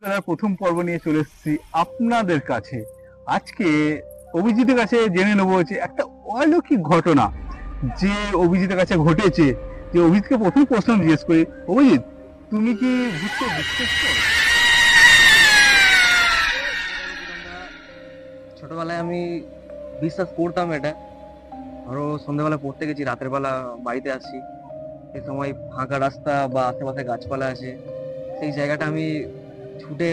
প্রথম পর্ব নিয়ে চলে এসেছি আপনাদের কাছে। আজকে অভিজিতের কাছে জেনে নেবো যে একটা অলৌকিক ঘটনা যে অভিজিতের কাছে ঘটেছে। যে অভিজিৎকে প্রথম প্রশ্ন জিজ্ঞেস করি, অভিজিৎ তুমি কি ভূতকে বিশ্বাস করো? ছোটবেলায় আমি বিশ্বাস করতাম এটা। ধরো সন্ধ্যাবেলা পড়তে গেছি, রাতের বেলা বাড়িতে আসছি, সেই সময় ফাঁকা রাস্তা বা আশেপাশে গাছপালা আছে, সেই জায়গাটা আমি ছুটে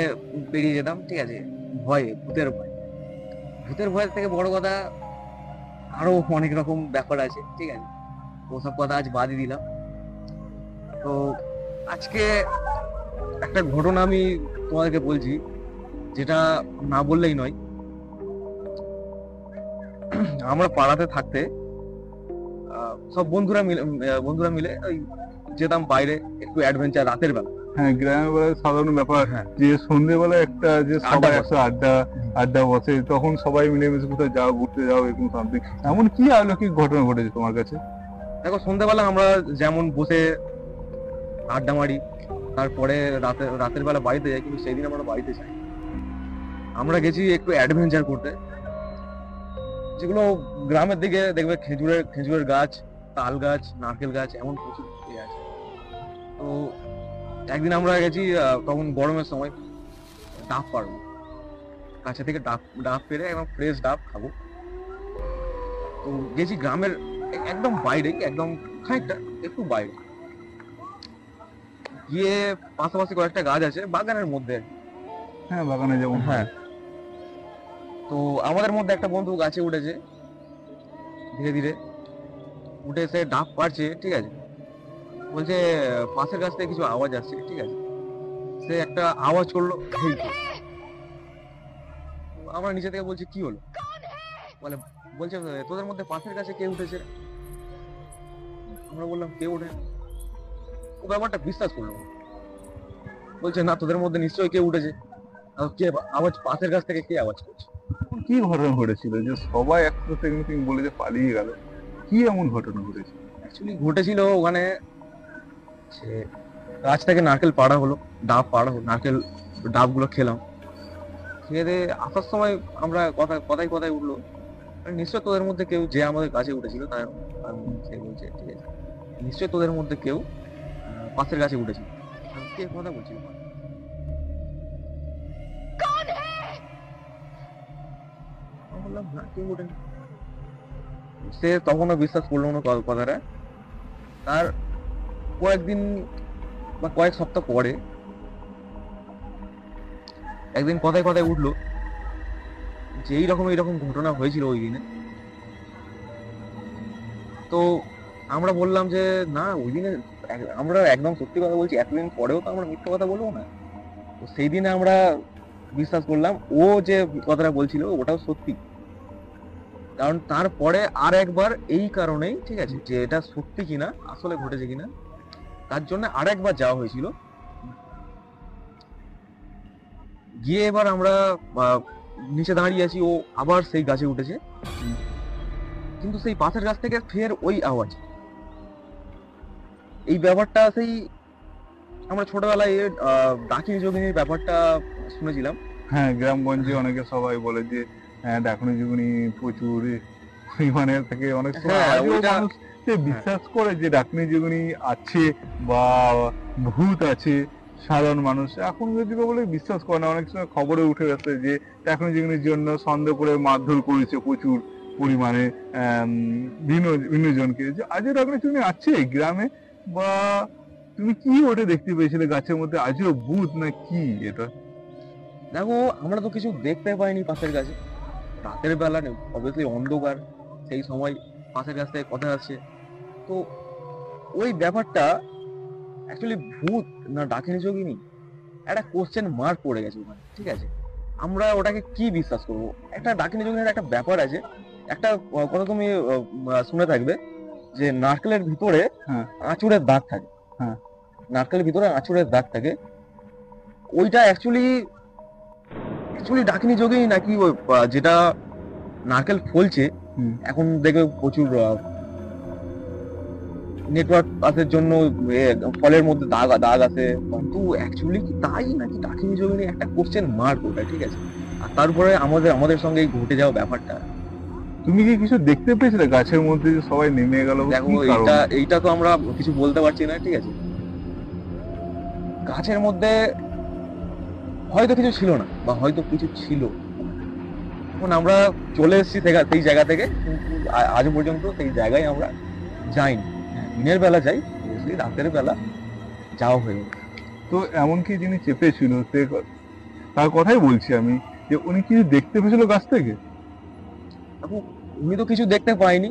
পেরিয়ে যেতাম, ঠিক আছে। ভয়ে, ভূতের ভয়। ভূতের ভয়ের থেকে বড় কথা আরো অনেক রকম ব্যাপার আছে, ঠিক আছে। ওসব কথা আজ বাদই দিলাম। তো আজকে একটা ঘটনা আমি তোমাদেরকে বলছি, যেটা না বললেই নয়। আমরা পাড়াতে থাকতে সব বন্ধুরা মিলে ওই যেতাম বাইরে একটু অ্যাডভেঞ্চার রাতের বেলা। হ্যাঁ, গ্রামের বেলায় সাধারণ ব্যাপার। হ্যাঁ, যে সন্ধ্যেবেলা একটা যে আড্ডা সবাই বসে। একসাথে আড্ডা আড্ডা বসে, তখন সবাই মিলেমিশে কোথাও যাও, ঘুরতে যাও, এরকম সামথিং। এমন কি অলৌকিক ঘটনা ঘটেছে তোমার কাছে? দেখো, সন্ধ্যাবেলা আমরা যেমন বসে আড্ডা মারি, তারপরে রাতের বেলা বাড়িতে যাই, কিন্তু সেই দিন আমরা বাড়িতে যাই, আমরা গেছি একটু অ্যাডভেঞ্চার করতে। যেগুলো গ্রামের দিকে দেখবে খেজুরের গাছ, তাল গাছ, নারকেল গাছ, এমন প্রচুর ইয়ে আছে। তো একদিন আমরা গেছি, তখন গরমের সময়, ডাব পাড়বো, কাছে থেকে ডাব ডাব পেরে একদম ফ্রেশ ডাব খাবো। তো গেছি গ্রামের একদম বাইরে, একদম খানিকটা একটু বাইরে গিয়ে, পাশাপাশি কয়েকটা গাছ আছে বাগানের মধ্যে। হ্যাঁ, বাগানে যেমন হয়। হ্যাঁ, তো আমাদের মধ্যে একটা বন্ধু গাছে উঠেছে, ধীরে ধীরে উঠে এসে ডাব পাড়ছে, ঠিক আছে। বলছে পাশের গাছ থেকে কিছু আওয়াজ আসছে, ঠিক আছে। সে একটা আওয়াজ করলো, "হেই কে?" আমরা নিচে থেকে বলছি, কি হলো? বলে বলছে, তোদের মধ্যে পাশের গাছে কে উঠেছে রে?" আমরা বললাম, কে ওঠে? ও ব্যাপারটা বিশ্বাস করলো না। বলছে, না, তোদের মধ্যে নিশ্চয়ই কেউ উঠেছে। কে আওয়াজ, পাশের গাছ থেকে কে আওয়াজ করছে? কি ঘটনা ঘটেছিল যে সবাই একসাথে মিটিং বলে যে পালিয়ে গেল? কি এমন ঘটনা ঘটেছিল? অ্যাকচুয়ালি ঘটেছিল ওখানে যে গাছ থেকে নারকেল পাড়া হলো, ডাব পাড়া হলো, নারকেল ডাবগুলো খেলাম। খেয়ে দিয়ে আসার সময় আমরা কথায় কথায় উঠলো, নিশ্চয় তোদের মধ্যে কেউ, যে আমাদের গাছে উঠেছিল তার সে বলছে, ঠিক আছে, নিশ্চয় তোদের মধ্যে কেউ পাশের গাছে উঠেছিল। কে কথা বলছিল? আমি বললাম, না, কেউ উঠেনি। সে তখনও বিশ্বাস করলো না কথাটা। তার কয়েকদিন বা কয়েক সপ্তাহ পরে একদিন কথায় কথায় উঠলো যে এইরকম ঘটনা হয়েছিল ওই দিনে। তো আমরা বললাম যে, না, ওই দিনে আমরা একদম সত্যি কথা বলছি, এতদিন পরেও তো আমরা মিথ্যে কথা বলবো না। তো সেই দিনে আমরা বিশ্বাস করলাম ও যে কথাটা বলছিল ওটাও সত্যি। কারণ তারপরে আর একবার এই কারণেই, ঠিক আছে, যে এটা সত্যি কিনা, আসলে ঘটেছে কিনা, তার জন্য আর একবার যাওয়া হয়েছিল। গিয়ে এবার আমরা আহ, নিচে দাঁড়িয়ে আছি, ও আবার সেই গাছে উঠেছে, কিন্তু সেই পাশের গাছ থেকে ফের ওই আওয়াজ। এই ব্যাপারটা সেই আমরা ছোটবেলায় ডাকিনী যোগিনীর ব্যাপারটা শুনেছিলাম। হ্যাঁ, গ্রামগঞ্জে অনেকে সবাই বলে যে হ্যাঁ, ডাকনি যুগনি প্রচুর পরিমাণে থাকে। অনেক সময় হ্যাঁ, আজও ওইটা। মানুষ যে হ্যাঁ, বিশ্বাস করে যে ডাকনি যুগনি আছে বা ভূত আছে। সাধারণ মানুষ এখন যদি বলে বিশ্বাস করে না। অনেক সময় খবরে উঠে গেছে যে ডাকনি যুগনির জন্য সন্দেহ করে মারধর করেছে প্রচুর পরিমাণে ভিন্ন ভিন্ন জনকে। যে আজও ডাকনি যুগনি আছে গ্রামে, বা তুমি কি ওটা দেখতে পেয়েছিলে গাছের মধ্যে? আজও ভূত না কি এটা? দেখো, আমরা তো কিছু দেখতে পাইনি পাশের গাছে, রাতের বেলা অবভিয়াসলি অন্ধকার, সেই সময় পাশের গাছ থেকে কথা আসছে। তো ওই ব্যাপারটা অ্যাকচুয়ালি ভূত না ডাকিনী যোগিনী, একটা কোশ্চেন মার্ক পড়ে গেছে ওখানে, ঠিক আছে। আমরা ওটাকে কি বিশ্বাস করবো? একটা ডাকিনী যোগিনীর একটা ব্যাপার আছে। একটা কথা তুমি শুনে থাকবে যে নারকেলের ভিতরে হ্যাঁ, আঁচড়ের দাগ থাকে। হ্যাঁ। নারকেলের ভিতরে আঁচড়ের দাগ থাকে। ওইটা অ্যাকচুয়ালি অ্যাকচুয়ালি ডাকিনী যোগিনী নাকি ওই যেটা নারকেল ফলছে, হুম। এখন দেখবে প্রচুর নেটওয়ার্ক পাসের জন্য ফলের মধ্যে দাগ দাগ আছে, কিন্তু অ্যাকচুয়ালি কি তাই নাকি ডাকিনী যোগিনী একটা কোশ্চেন মার্ক ওটা, ঠিক আছে। আর তারপরে আমাদের সঙ্গে এই ঘটে যাওয়া ব্যাপারটা, তুমি কি কিছু দেখতে পেয়েছিলে গাছের মধ্যে যে সবাই নেমে গেল? দেখো কি কারণে? এইটা তো আমরা কিছু বলতে পারছি না, ঠিক আছে। গাছের মধ্যে হয়তো কিছু ছিল না, বা হয়তো কিছু ছিল। এখন আমরা চলে এসেছি সেই জায়গা থেকে, কিন্তু আজ পর্যন্ত সেই জায়গায় আমরা যাইনি। হ্যাঁ, দিনের বেলা যাই, obviously রাতের বেলা যাওয়া হয়ে গেছে। তো এমনকি যিনি চেপেছিল তার কথাই বলছি আমি, যে উনি কিছু দেখতে পেয়েছিল গাছ থেকে? এখন উনি তো কিছু দেখতে পাইনি,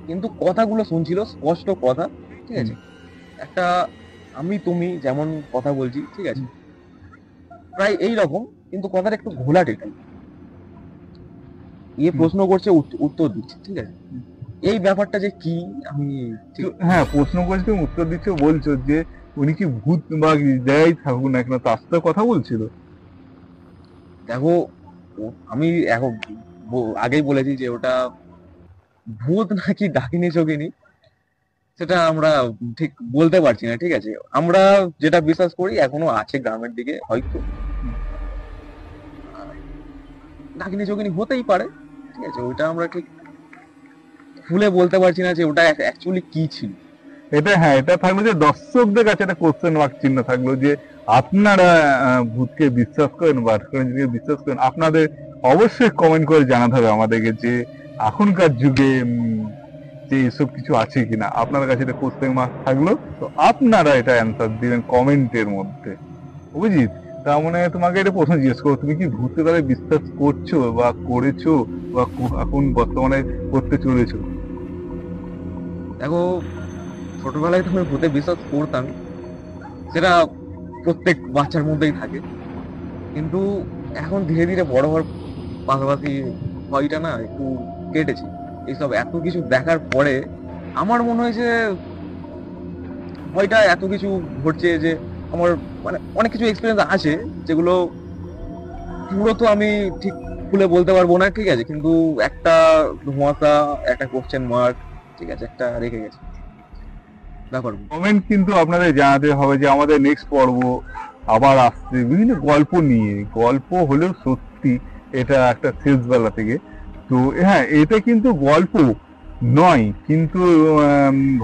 কিন্তু কথাগুলো শুনছিল, স্পষ্ট কথা, ঠিক আছে। একটা আমি তুমি যেমন কথা বলছি, ঠিক আছে, প্রায় এই রকম, কিন্তু কথাটা একটু ঘোলাটে টাইপ। প্রশ্ন করছে, উত্তর দিচ্ছে, ঠিক আছে। এই ব্যাপারটা যে কি আমি ঠিক হ্যাঁ, প্রশ্ন করছি, তুমি উত্তর দিচ্ছ, বলছো যে উনি কি ভূত বা যাই থাকুক না কেন তার সাথে কথা বলছিল? দেখো, আমি এখন আগেই বলেছি যে ওটা ভূত নাকি ডাকিনী যোগিনী সেটা আমরা ঠিক বলতে পারছি না, ঠিক আছে। আমরা যেটা বিশ্বাস করি এখনো আছে গ্রামের দিকে, হয়তো ডাকিনী যোগিনী হতেই পারে, ঠিক আছে। ওইটা আমরা ঠিক খুলে বলতে পারছি না যে ওটা অ্যাকচুয়ালি কি ছিল। হ্যাঁ, এটা থাকলো যে দর্শকদের কাছে একটা কোশ্চেন মার্ক চিহ্ন থাকলো, যে আপনারা ভূতকে বিশ্বাস করেন বা ঠাকুরকে বিশ্বাস করেন? আপনাদের অবশ্যই কমেন্ট করে জানাতে হবে আমাদেরকে, যে এখনকার যুগে যে এসব কিছু আছে কিনা। আপনার কাছে এটা কোশ্চেন মার্ক থাকলো, তো আপনারা এটা অ্যান্সার দিবেন কমেন্টের মধ্যে, অভিজিৎ। তার মানে তোমাকে এটা প্রশ্ন জিজ্ঞেস করো, তুমি কি ভূতকে তাহলে বিশ্বাস করছো বা করেছো বা এখন বর্তমানে করতে চলেছো? দেখো, ছোটবেলায় তো আমি ভূতে বিশ্বাস করতাম, সেটা প্রত্যেক বাচ্চার মধ্যেই থাকে, কিন্তু এখন ধীরে ধীরে বড় হওয়ার পাশাপাশি ভয়টা না একটু কেটেছে। এইসব এত কিছু দেখার পরে আমার মনে হয় যে ভয়টা এত কিছু ঘটছে, যে আমার মানে অনেক কিছু এক্সপিরিয়েন্স আছে যেগুলো পুরো তো আমি ঠিক খুলে বলতে পারবো না, ঠিক আছে, কিন্তু একটা ধোঁয়াশা, একটা কোশ্চেন মার্ক, ঠিক আছে, একটা রেখে গেছে ব্যাপার। কমেন্ট কিন্তু আপনাদের জানাতে হবে, যে আমাদের নেক্সট পর্ব আবার আসছে বিভিন্ন গল্প নিয়ে। গল্প হলেও সত্যি এটা একটা শেষ বেলা থেকে। তো হ্যাঁ, এটা কিন্তু গল্প নয়, কিন্তু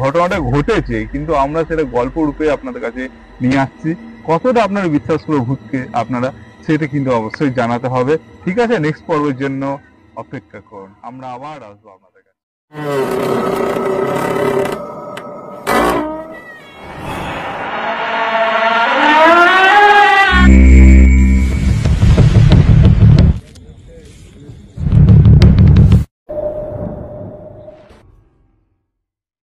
ঘটনাটা ঘটেছে, কিন্তু আমরা সেটা গল্প রূপে আপনাদের কাছে নিয়ে আসছি। কতটা আপনারা বিশ্বাস করে ভূতকে আপনারা, সেটা কিন্তু অবশ্যই জানাতে হবে। ঠিক আছে, নেক্সট পর্বের জন্য অপেক্ষা করুন, আমরা আবার আসবো আপনাদের কাছে।